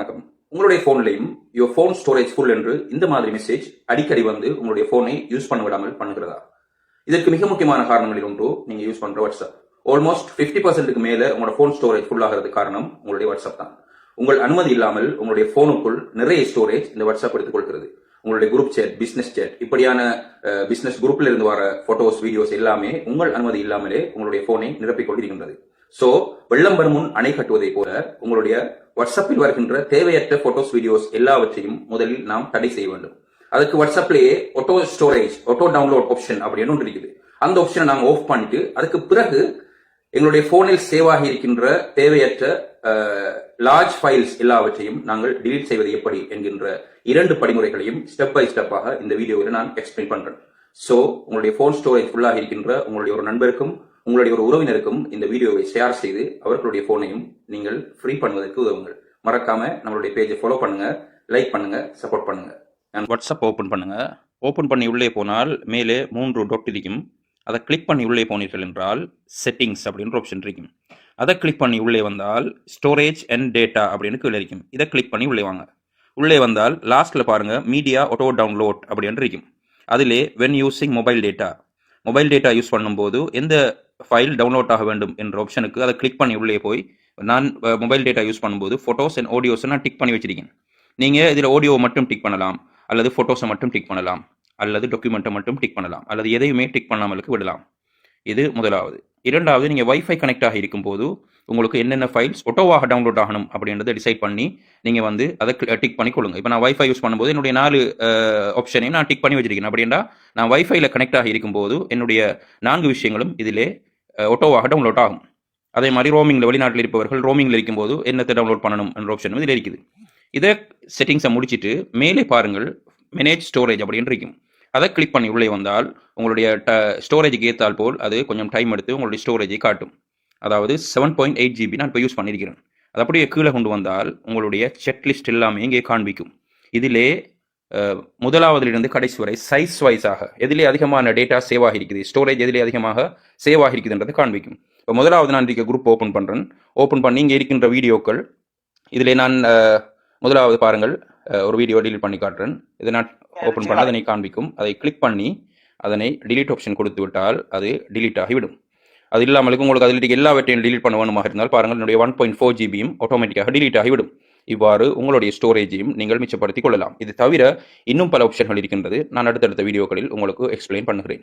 வணக்கம். உங்களுடைய ஃபோன்லையும் your phone storage full என்று இந்த மாதிரி மெசேஜ் அடிக்கடி வந்து உங்களுடைய ஃபோனை யூஸ் பண்ண விடாமல் பண்ணுகிறதா? இதற்கு மிக முக்கியமான காரணங்களில் ஒன்று நீங்க யூஸ் பண்ற வாட்ஸ்அப். ஆல்மோஸ்ட் 50% மேல உங்களோட ஃபோன் ஸ்டோரேஜ் ஃபுல் ஆகிறது காரணம் உங்களுடைய வாட்ஸ்அப் தான். உங்கள் அனுமதி இல்லாமல் உங்களுடைய ஃபோனுக்குள் நிறைய ஸ்டோரேஜ் இந்த வாட்ஸ்அப் எடுத்துக் கொள்கிறது. உங்களுடைய குரூப் சேட், பிசினஸ் சேட், இப்படியான பிசினஸ் குரூப்ல இருந்து வர போட்டோஸ், வீடியோஸ் எல்லாமே உங்கள் அனுமதி இல்லாமலே உங்களுடைய போனை நிரப்பிக் கொண்டிருக்கின்றது. சோ வெள்ளம் வரும் முன் அணை கட்டுவதை போல உங்களுடைய வாட்ஸ்அப்பில் வருகின்ற தேவையற்ற போட்டோஸ், வீடியோஸ் எல்லாவற்றையும் முதலில் நாம் தடை செய்ய வேண்டும். அதுக்கு வாட்ஸ்அப்லேயே auto storage, auto download option அப்படின்னு ஒன்று இருக்குது. அந்த ஆப்ஷனை நாங்கள் ஆஃப் பண்ணிட்டு அதுக்கு பிறகு எங்களுடைய போனில் சேவ் ஆகி இருக்கின்ற தேவையற்ற லார்ஜ் ஃபைல்ஸ் எல்லாவற்றையும் நாங்கள் டிலீட் செய்வது எப்படி என்கின்ற 2 படிமுறைகளையும் ஸ்டெப் பை ஸ்டெப்பாக இந்த வீடியோவில் நான் எக்ஸ்பிளைன் பண்றேன். சோ உங்களுடைய போன் ஸ்டோரேஜ் ஃபுல்லாக இருக்கின்ற உங்களுடைய ஒரு நண்பருக்கும் உங்களுடைய ஒரு உறவினருக்கும் இந்த வீடியோவை ஷேர் செய்து அவர்களுடைய போனையும் நீங்கள் ஃப்ரீ பண்ணுவதற்கு உதவுங்கள். மறக்காம நம்மளுடைய பேஜை ஃபாலோ பண்ணுங்க, லைக் பண்ணுங்க, சப்போர்ட் பண்ணுங்க. வாட்ஸ்அப் ஓபன் பண்ணுங்க. ஓபன் பண்ணி உள்ளே போனால் மேலே 3 டாட் இருக்கும். அதை கிளிக் பண்ணி உள்ளே போனீர்கள் என்றால் செட்டிங்ஸ் அப்படின்ற ஆப்ஷன் இருக்கும். அதை கிளிக் பண்ணி உள்ளே வந்தால் ஸ்டோரேஜ் அண்ட் டேட்டா அப்படின்னு கீழே இருக்கும். இதை கிளிக் பண்ணி உள்ளே வாங்க. உள்ளே வந்தால் லாஸ்ட்ல பாருங்க மீடியா ஆட்டோ டவுன்லோட் அப்படின்னு இருக்கும். அதிலே when using mobile data use பண்ணும்போது எந்த ஃபைல் டவுன்லோட் ஆக வேண்டும் என்ற ஆப்ஷனுக்கு அதை கிளிக் பண்ணி உள்ளே போய் நான் மொபைல் டேட்டா யூஸ் பண்ணும்போது ஃபோட்டோஸ் அண்ட் ஆடியோஸ் நான் டிக் பண்ணி வச்சிருக்கேன். நீங்கள் இதில் ஆடியோவை மட்டும் டிக் பண்ணலாம், அல்லது ஃபோட்டோஸை மட்டும் டிக் பண்ணலாம், அல்லது டாக்குமெண்ட்டை மட்டும் டிக் பண்ணலாம், அல்லது எதையுமே டிக் பண்ணாமலுக்கு விடலாம். இது முதலாவது. இரண்டாவது, நீங்கள் வைஃபை கனெக்ட் ஆகி இருக்கும்போது உங்களுக்கு என்னென்ன ஃபைல்ஸ் ஆட்டோவாக டவுன்லோட் ஆகணும் அப்படின்றத டிசைட் பண்ணி நீங்கள் வந்து அதை டிக் பண்ணி கொள்ளுங்க. இப்போ நான் வைஃபை யூஸ் பண்ணும்போது என்னுடைய 4 ஆப்ஷனையும் நான் டிக் பண்ணி வச்சிருக்கேன். அப்படின்னா நான் வைஃபைல கனெக்ட் ஆகி இருக்கும்போது என்னுடைய 4 விஷயங்களும் இதிலே ஆட்டோவாக டவுன்லோட் ஆகும். அதே மாதிரி ரோமிங்கில், வெளிநாட்டில் இருப்பவர்கள் ரோமிங்கில் இருக்கும்போது என்னத்தை டவுன்லோட் பண்ணணும் என்ற ஆப்ஷனும் இதில் இருக்குது. இதை செட்டிங்ஸை முடிச்சுட்டு மேலே பாருங்கள் மேனேஜ் ஸ்டோரேஜ் அப்படின்னு இருக்கும். அதை கிளிக் பண்ணி உள்ளே வந்தால் உங்களுடைய ஸ்டோரேஜுக்கு ஏற்றால் போல் அது கொஞ்சம் டைம் எடுத்து உங்களுடைய ஸ்டோரேஜை காட்டும். அதாவது 7.8 GB நான் இப்போ யூஸ் பண்ணியிருக்கிறேன். அது அப்படியே கீழே கொண்டு வந்தால் உங்களுடைய செக்லிஸ்ட் எல்லாமே இங்கே காண்பிக்கும். இதிலே முதலாவதிலிருந்து கடைசி வரை சைஸ் வைஸாக எதிலே அதிகமான டேட்டா சேவ் ஆகிருக்குது, ஸ்டோரேஜ் எதிலே அதிகமாக சேவ் ஆகிருக்குதுன்றது காண்பிக்கும். இப்போ முதலாவது நான் இருக்க குரூப் ஓப்பன் பண்ணுறேன். ஓப்பன் பண்ணி இங்கே இருக்கின்ற வீடியோக்கள் இதிலே நான் முதலாவது பாருங்கள் ஒரு வீடியோ டிலீட் பண்ணி காட்டுறேன். இதை நான் ஓப்பன் பண்ண அதனை காண்பிக்கும். அதை கிளிக் பண்ணி அதனை டிலீட் ஆப்ஷன் கொடுத்து விட்டால் அது டிலீட் ஆகிவிடும். அது இல்லாமலுக்கு உங்களுக்கு அதில் எல்லாவற்றையும் டிலீட் பண்ண வேணுமாக இருந்தால் பாருங்கள் என்னுடைய 1.4 GBயும் ஆட்டோமேட்டிக்காக டிலீட் ஆகிவிடும். இவ்வாறு உங்களுடைய ஸ்டோரேஜையும் நீங்கள் மிச்சப்படுத்திக் கொள்ளலாம். இது தவிர இன்னும் பல ஆப்ஷன்கள் இருக்கின்றது. நான் அடுத்தடுத்த வீடியோக்களில் உங்களுக்கு எக்ஸ்பிளைன் பண்ணுகிறேன்.